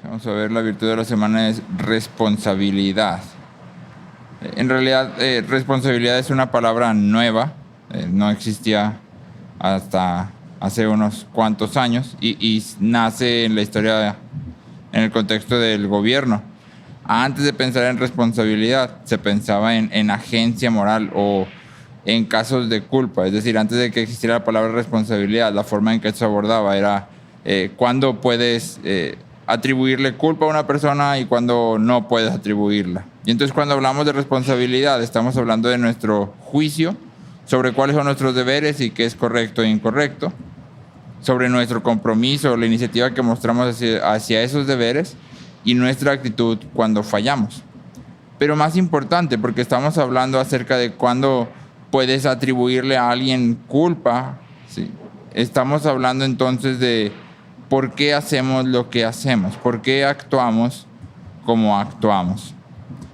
Vamos a ver, la virtud de la semana es responsabilidad. En realidad, responsabilidad es una palabra nueva, no existía hasta hace unos cuantos años y nace en la historia, en el contexto del gobierno. Antes de pensar en responsabilidad, se pensaba en agencia moral o en casos de culpa. Es decir, antes de que existiera la palabra responsabilidad, la forma en que se abordaba era cuándo puedes atribuirle culpa a una persona y cuándo no puedes atribuirla. Y entonces cuando hablamos de responsabilidad, estamos hablando de nuestro juicio sobre cuáles son nuestros deberes y qué es correcto e incorrecto, sobre nuestro compromiso, la iniciativa que mostramos hacia esos deberes y nuestra actitud cuando fallamos. Pero más importante, porque estamos hablando acerca de cuándo puedes atribuirle a alguien culpa, ¿sí? Estamos hablando entonces de por qué hacemos lo que hacemos, por qué actuamos como actuamos.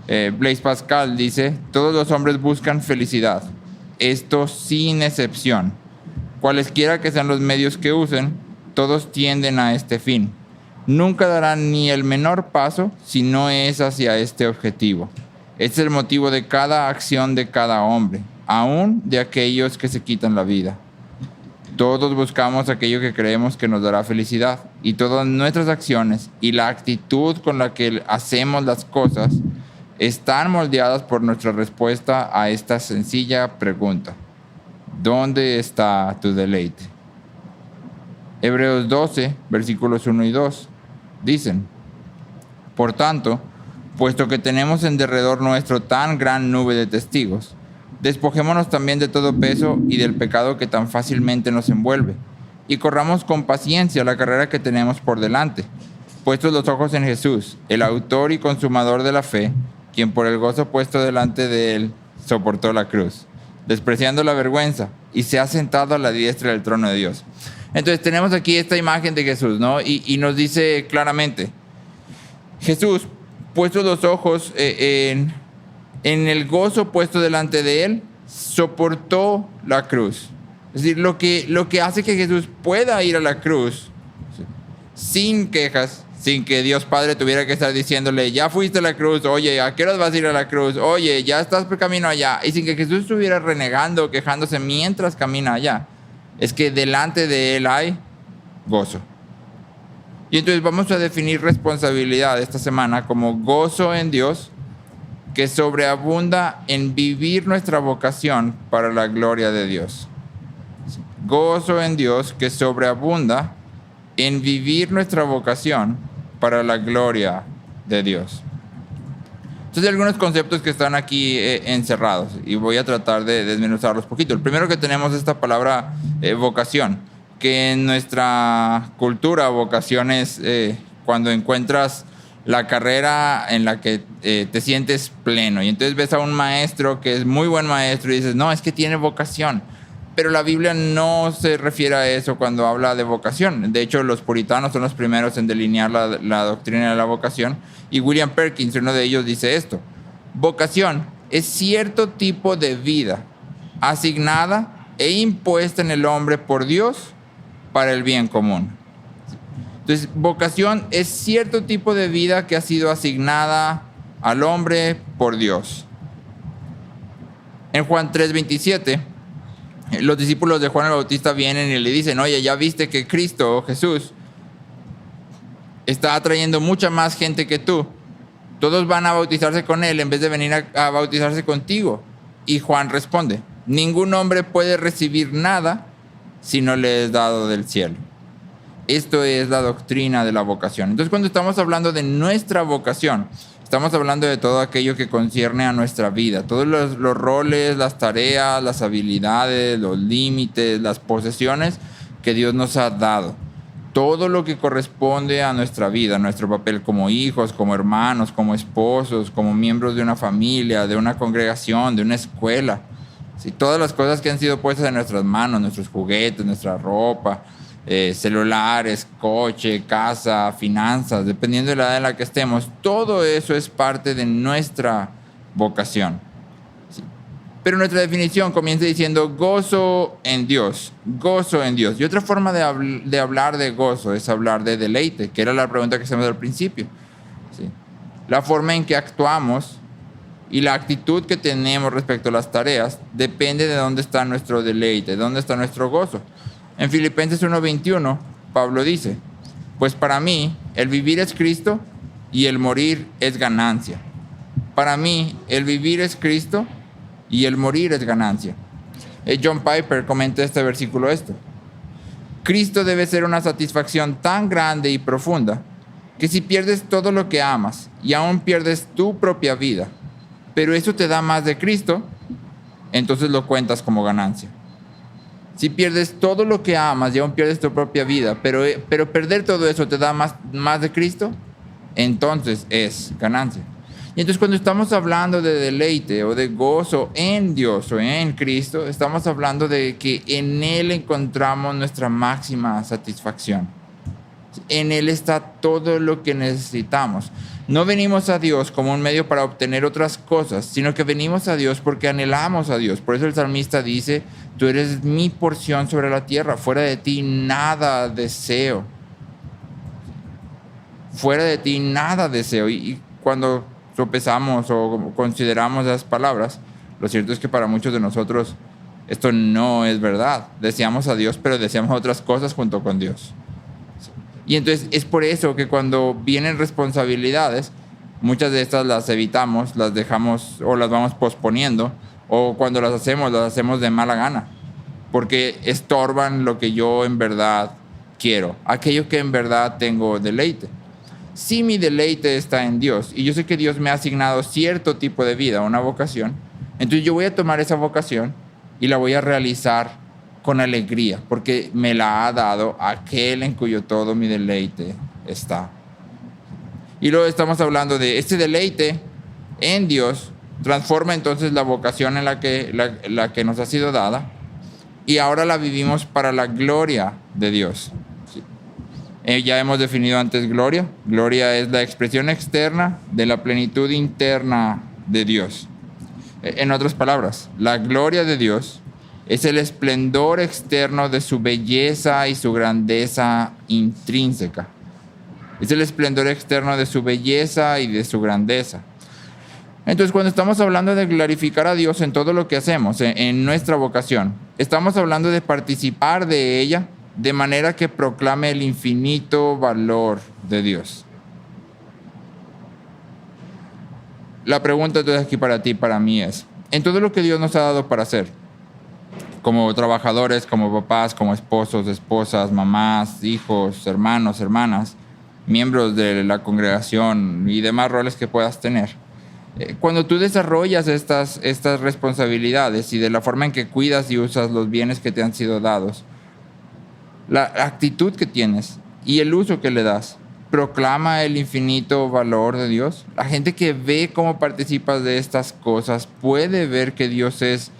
Blaise Pascal dice, todos los hombres buscan felicidad, esto sin excepción. Cualesquiera que sean los medios que usen, todos tienden a este fin. Nunca darán ni el menor paso si no es hacia este objetivo. Este es el motivo de cada acción de cada hombre, aún de aquellos que se quitan la vida. Todos buscamos aquello que creemos que nos dará felicidad, y todas nuestras acciones y la actitud con la que hacemos las cosas están moldeadas por nuestra respuesta a esta sencilla pregunta. ¿Dónde está tu deleite? Hebreos 12, versículos 1 y 2, dicen, por tanto, puesto que tenemos en derredor nuestro tan gran nube de testigos, despojémonos también de todo peso y del pecado que tan fácilmente nos envuelve, y corramos con paciencia la carrera que tenemos por delante, puestos los ojos en Jesús, el autor y consumador de la fe, quien por el gozo puesto delante de él soportó la cruz, despreciando la vergüenza, y se ha sentado a la diestra del trono de Dios. Entonces tenemos aquí esta imagen de Jesús, ¿no? Y nos dice claramente, Jesús, puestos los ojos en el gozo puesto delante de él, soportó la cruz. Es decir, lo que hace que Jesús pueda ir a la cruz sin quejas, sin que Dios Padre tuviera que estar diciéndole, ya fuiste a la cruz, oye, ¿a qué horas vas a ir a la cruz? Oye, ya estás por camino allá. Y sin que Jesús estuviera renegando, quejándose mientras camina allá, es que delante de él hay gozo. Y entonces vamos a definir responsabilidad esta semana como gozo en Dios que sobreabunda en vivir nuestra vocación para la gloria de Dios. Gozo en Dios que sobreabunda en vivir nuestra vocación para la gloria de Dios. Entonces hay algunos conceptos que están aquí encerrados y voy a tratar de desmenuzarlos un poquito. El primero que tenemos es esta palabra vocación, que en nuestra cultura vocación es cuando encuentras la carrera en la que te sientes pleno. Y entonces ves a un maestro que es muy buen maestro y dices, no, es que tiene vocación. Pero la Biblia no se refiere a eso cuando habla de vocación. De hecho, los puritanos son los primeros en delinear la doctrina de la vocación. Y William Perkins, uno de ellos, dice esto. Vocación es cierto tipo de vida asignada e impuesta en el hombre por Dios para el bien común. Entonces, vocación es cierto tipo de vida que ha sido asignada al hombre por Dios. En Juan 3:27, los discípulos de Juan el Bautista vienen y le dicen, oye, ya viste que Cristo, Jesús, está atrayendo mucha más gente que tú. Todos van a bautizarse con él en vez de venir a bautizarse contigo. Y Juan responde, ningún hombre puede recibir nada si no le es dado del cielo. Esto es la doctrina de la vocación. Entonces, cuando estamos hablando de nuestra vocación, estamos hablando de todo aquello que concierne a nuestra vida. Todos los roles, las tareas, las habilidades, los límites, las posesiones que Dios nos ha dado. Todo lo que corresponde a nuestra vida, nuestro papel como hijos, como hermanos, como esposos, como miembros de una familia, de una congregación, de una escuela. Sí, todas las cosas que han sido puestas en nuestras manos, nuestros juguetes, nuestra ropa, celulares, coche, casa, finanzas, dependiendo de la edad en la que estemos, todo eso es parte de nuestra vocación. ¿Sí? Pero nuestra definición comienza diciendo gozo en Dios, gozo en Dios. Y otra forma de hablar de gozo es hablar de deleite, que era la pregunta que hacemos al principio. ¿Sí? La forma en que actuamos y la actitud que tenemos respecto a las tareas depende de dónde está nuestro deleite, de dónde está nuestro gozo. En Filipenses 1:21, Pablo dice, pues para mí el vivir es Cristo y el morir es ganancia. Para mí el vivir es Cristo y el morir es ganancia. John Piper comenta este versículo esto. Cristo debe ser una satisfacción tan grande y profunda que si pierdes todo lo que amas y aún pierdes tu propia vida, pero eso te da más de Cristo, entonces lo cuentas como ganancia. Si pierdes todo lo que amas y aún pierdes tu propia vida, pero perder todo eso te da más de Cristo, entonces es ganancia. Y entonces cuando estamos hablando de deleite o de gozo en Dios o en Cristo, estamos hablando de que en Él encontramos nuestra máxima satisfacción. En Él está todo lo que necesitamos. No venimos a Dios como un medio para obtener otras cosas, sino que venimos a Dios porque anhelamos a Dios. Por eso el salmista dice, tú eres mi porción sobre la tierra, fuera de ti nada deseo. Fuera de ti nada deseo. Y cuando sopesamos o consideramos esas palabras, lo cierto es que para muchos de nosotros esto no es verdad. Deseamos a Dios, pero deseamos otras cosas junto con Dios. Y entonces es por eso que cuando vienen responsabilidades, muchas de estas las evitamos, las dejamos o las vamos posponiendo, o cuando las hacemos de mala gana, porque estorban lo que yo en verdad quiero, aquello que en verdad tengo deleite. Si mi deleite está en Dios y yo sé que Dios me ha asignado cierto tipo de vida, una vocación, entonces yo voy a tomar esa vocación y la voy a realizar con alegría, porque me la ha dado aquel en cuyo todo mi deleite está. Y luego estamos hablando de este deleite en Dios, transforma entonces la vocación en la que nos ha sido dada y ahora la vivimos para la gloria de Dios. Ya hemos definido antes gloria. Gloria es la expresión externa de la plenitud interna de Dios. En otras palabras, la gloria de Dios es el esplendor externo de su belleza y su grandeza intrínseca. Es el esplendor externo de su belleza y de su grandeza. Entonces, cuando estamos hablando de glorificar a Dios en todo lo que hacemos, en nuestra vocación, estamos hablando de participar de ella de manera que proclame el infinito valor de Dios. La pregunta entonces aquí para ti y para mí es, en todo lo que Dios nos ha dado para hacer, como trabajadores, como papás, como esposos, esposas, mamás, hijos, hermanos, hermanas, miembros de la congregación y demás roles que puedas tener, cuando tú desarrollas estas responsabilidades y de la forma en que cuidas y usas los bienes que te han sido dados, la actitud que tienes y el uso que le das proclama el infinito valor de Dios. La gente que ve cómo participas de estas cosas puede ver que Dios es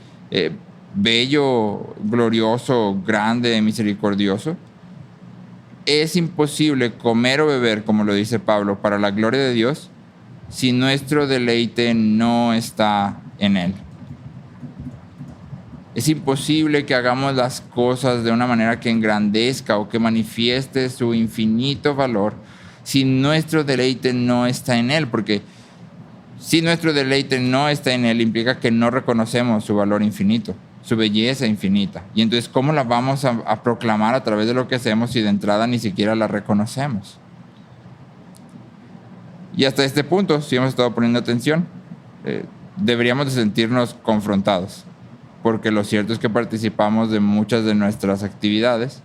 bello, glorioso, grande, misericordioso. Es imposible comer o beber, como lo dice Pablo, para la gloria de Dios si nuestro deleite no está en Él. Es imposible que hagamos las cosas de una manera que engrandezca o que manifieste su infinito valor si nuestro deleite no está en Él, porque si nuestro deleite no está en Él implica que no reconocemos su valor infinito, su belleza infinita. Y entonces, ¿cómo la vamos a proclamar a través de lo que hacemos si de entrada ni siquiera la reconocemos? Y hasta este punto, si hemos estado poniendo atención, deberíamos de sentirnos confrontados, porque lo cierto es que participamos de muchas de nuestras actividades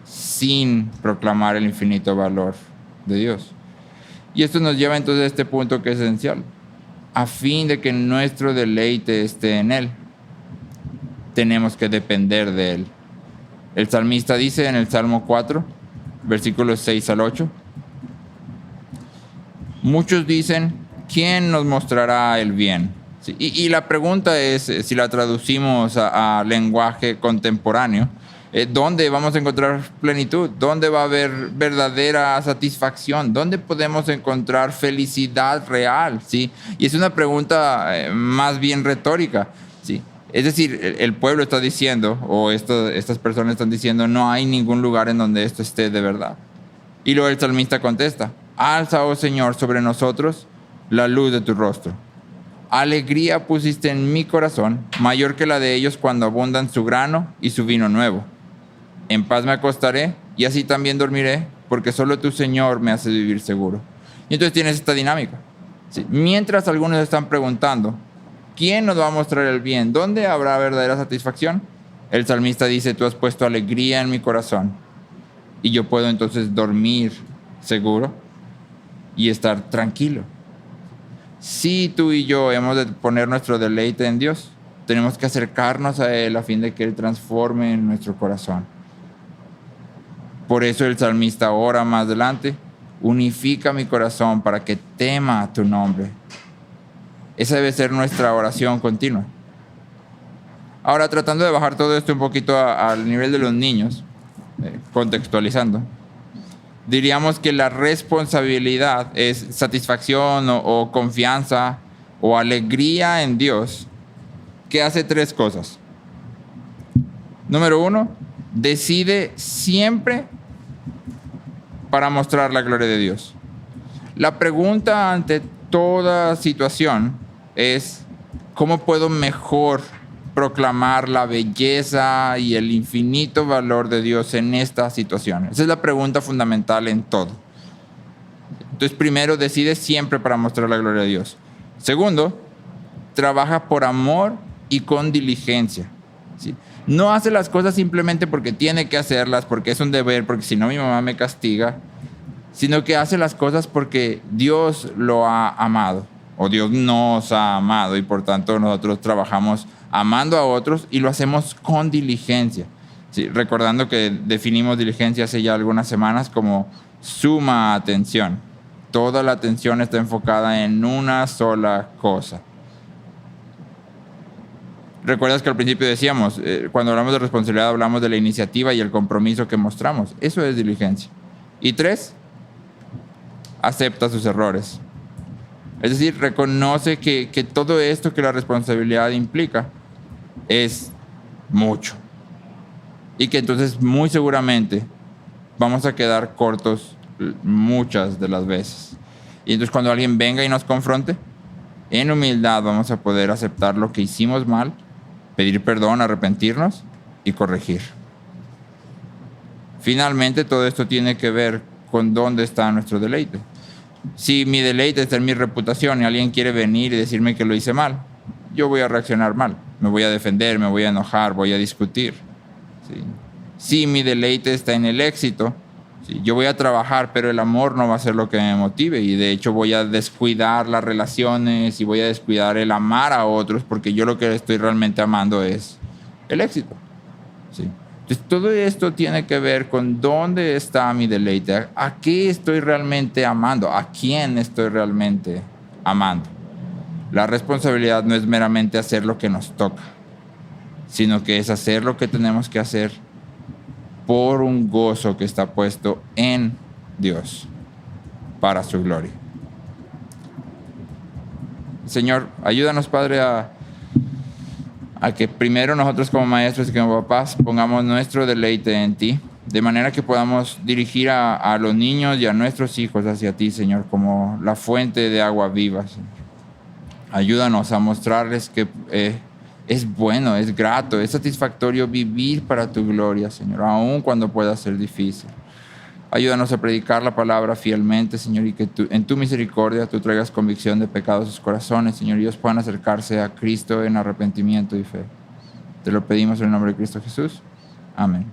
sin proclamar el infinito valor de Dios. Y esto nos lleva entonces a este punto que es esencial. A fin de que nuestro deleite esté en Él, tenemos que depender de Él. El salmista dice en el Salmo 4, versículos 6 al 8, muchos dicen, ¿quién nos mostrará el bien? Sí, y la pregunta es, si la traducimos a lenguaje contemporáneo, ¿dónde vamos a encontrar plenitud? ¿Dónde va a haber verdadera satisfacción? ¿Dónde podemos encontrar felicidad real? ¿Sí? Y es una pregunta más bien retórica. ¿sí? Es decir, el pueblo está diciendo, o estas personas están diciendo, no hay ningún lugar en donde esto esté de verdad. Y luego el salmista contesta, alza, oh Señor, sobre nosotros la luz de tu rostro. Alegría pusiste en mi corazón, mayor que la de ellos cuando abundan su grano y su vino nuevo. En paz me acostaré y así también dormiré, porque solo tu Señor me hace vivir seguro. Y entonces tienes esta dinámica. ¿Sí? Mientras algunos están preguntando, ¿quién nos va a mostrar el bien? ¿Dónde habrá verdadera satisfacción? El salmista dice, tú has puesto alegría en mi corazón y yo puedo entonces dormir seguro y estar tranquilo. Si tú y yo hemos de poner nuestro deleite en Dios, tenemos que acercarnos a Él a fin de que Él transforme en nuestro corazón. Por eso el salmista ora más adelante, unifica mi corazón para que tema tu nombre. Esa debe ser nuestra oración continua. Ahora, tratando de bajar todo esto un poquito al nivel de los niños, contextualizando, diríamos que la responsabilidad es satisfacción o confianza o alegría en Dios, que hace tres cosas. Número uno, decide siempre para mostrar la gloria de Dios. La pregunta ante toda situación es, ¿cómo puedo mejor proclamar la belleza y el infinito valor de Dios en esta situación? Esa es la pregunta fundamental en todo. Entonces, primero, decide siempre para mostrar la gloria de Dios. Segundo, trabaja por amor y con diligencia. ¿Sí? No hace las cosas simplemente porque tiene que hacerlas, porque es un deber, porque si no mi mamá me castiga, sino que hace las cosas porque Dios lo ha amado, o Dios nos ha amado, y por tanto nosotros trabajamos amando a otros y lo hacemos con diligencia. Sí, recordando que definimos diligencia hace ya algunas semanas como suma atención. Toda la atención está enfocada en una sola cosa. ¿Recuerdas que al principio decíamos, cuando hablamos de responsabilidad, hablamos de la iniciativa y el compromiso que mostramos? Eso es diligencia. Y 3, acepta sus errores. Es decir, reconoce que todo esto que la responsabilidad implica es mucho. Y que entonces muy seguramente vamos a quedar cortos muchas de las veces. Y entonces cuando alguien venga y nos confronte, en humildad vamos a poder aceptar lo que hicimos mal, pedir perdón, arrepentirnos y corregir. Finalmente, todo esto tiene que ver con dónde está nuestro deleite. Si mi deleite está en mi reputación y alguien quiere venir y decirme que lo hice mal, yo voy a reaccionar mal. Me voy a defender, me voy a enojar, voy a discutir. ¿Sí? Si mi deleite está en el éxito, ¿sí? Yo voy a trabajar, pero el amor no va a ser lo que me motive. Y de hecho voy a descuidar las relaciones y voy a descuidar el amar a otros, porque yo lo que estoy realmente amando es el éxito. ¿Sí? Entonces, todo esto tiene que ver con dónde está mi deleite, a qué estoy realmente amando, a quién estoy realmente amando. La responsabilidad no es meramente hacer lo que nos toca, sino que es hacer lo que tenemos que hacer por un gozo que está puesto en Dios, para su gloria. Señor, ayúdanos, Padre, a que primero nosotros como maestros y como papás pongamos nuestro deleite en ti, de manera que podamos dirigir a los niños y a nuestros hijos hacia ti, Señor, como la fuente de agua viva, Señor. Ayúdanos a mostrarles que es bueno, es grato, es satisfactorio vivir para tu gloria, Señor, aun cuando pueda ser difícil. Ayúdanos a predicar la palabra fielmente, Señor, y que en tu misericordia tú traigas convicción de pecados a sus corazones, Señor, y ellos puedan acercarse a Cristo en arrepentimiento y fe. Te lo pedimos en el nombre de Cristo Jesús. Amén.